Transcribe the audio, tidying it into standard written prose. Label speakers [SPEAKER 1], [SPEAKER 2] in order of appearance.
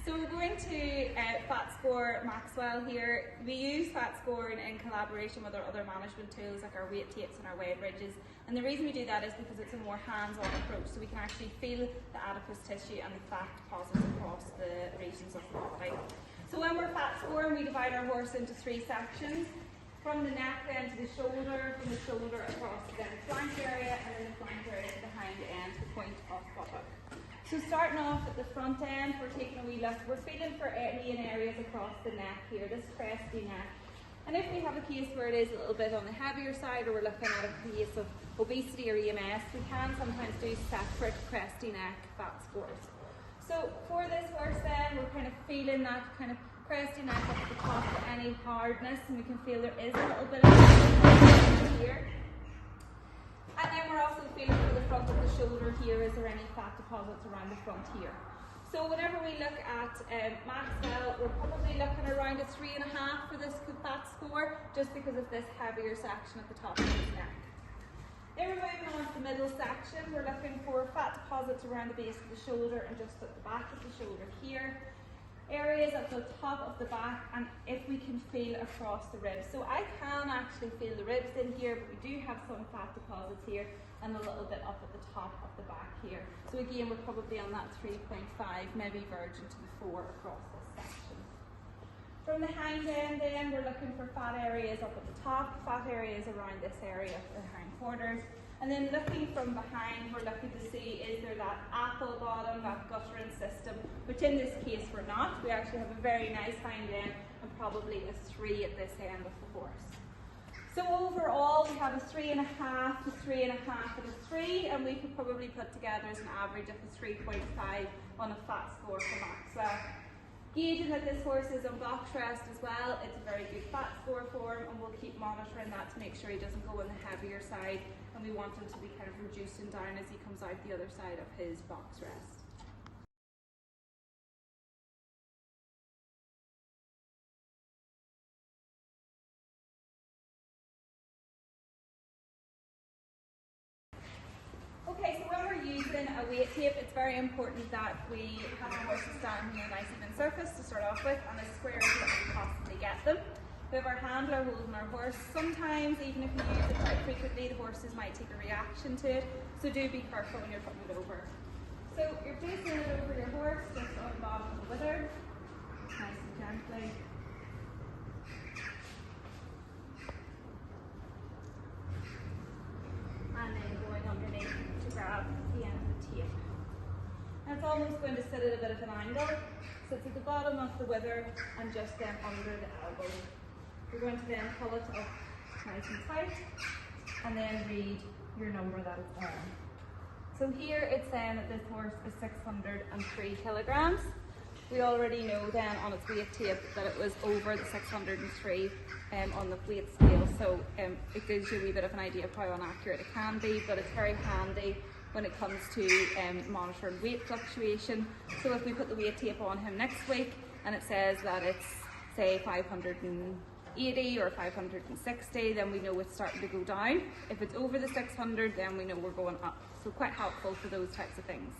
[SPEAKER 1] So we're going to fat score Maxwell here. We use fat scoring in collaboration with our other management tools like our weight tapes and our weigh bridges. And the reason we do that is because it's a more hands-on approach, so we can actually feel the adipose tissue and the fat deposits across the regions of the body. So when we're fat scoring, we divide our horse into 3 sections. From the neck then to the shoulder, from the shoulder across the flank area, and then the flank area to the hind end, the point of buttock. So starting off at the front end, we're taking a wee look. We're feeling for main areas across the neck here, this cresty neck. And if we have a case where it is a little bit on the heavier side, or we're looking at a case of obesity or EMS, we can sometimes do separate cresty neck fat scores. So for this horse then, we're kind of feeling that kind of cresty neck up at the top for any hardness, and we can feel there is a little bit of here. And then we're also feeling for the front of the shoulder here, is there any fat deposits around the front here? So whenever we look at Maxwell, we're probably looking around a 3.5 for this fat score, just because of this heavier section at the top of his neck. Then we're moving on to the middle section. We're looking for fat deposits around the base of the shoulder and just at the back of the shoulder here. Areas at the top of the back, and if we can feel across the ribs. So I can actually feel the ribs in here, but we do have some fat deposits here and a little bit up at the top of the back here. So again, we're probably on that 3.5, maybe verging to the 4 across this section. From the hind end then, we're looking for fat areas up at the top, fat areas around this area of the hind quarters. And then looking from behind, we're looking to see, is there that apple bottom, that guttering system, which in this case we're not. We actually have a very nice hind end and probably a 3 at this end of the horse. So overall, we have a 3.5 to 3.5 and a 3, and we could probably put together as an average of a 3.5 on a fat score for Maxwell. Gauging that this horse is on box rest as well, it's a very good fat score for him, and we'll keep monitoring that to make sure he doesn't go on the heavier side, and we want him to be kind of reducing down as he comes out the other side of his box rest. Okay, so when we're using a weight tape, it's very important that we have our horses standing in a nice even surface to start off with, and as square as we can possibly get them. We have our handler holding our horse. Sometimes, even if you use it quite frequently, the horses might take a reaction to it, so do be careful when you're putting it over. So you're placing it over your horse, just on the bottom of the wither, nice and gently. And then going underneath to grab the end of the tape. And it's almost going to sit at a bit of an angle. Sits at the bottom of the wither and just then under the elbow. You're going to then pull it up nice and tight and then read your number that it's on. So here it's saying that this horse is 603 kilograms. We already know then on its weight tape that it was over the 603 on the weight scale, so it gives you a wee bit of an idea of how inaccurate it can be, but it's very handy when it comes to monitoring weight fluctuation. So if we put the weight tape on him next week and it says that it's say 580 or 560, then we know it's starting to go down. If it's over the 600, then we know we're going up. So quite helpful for those types of things.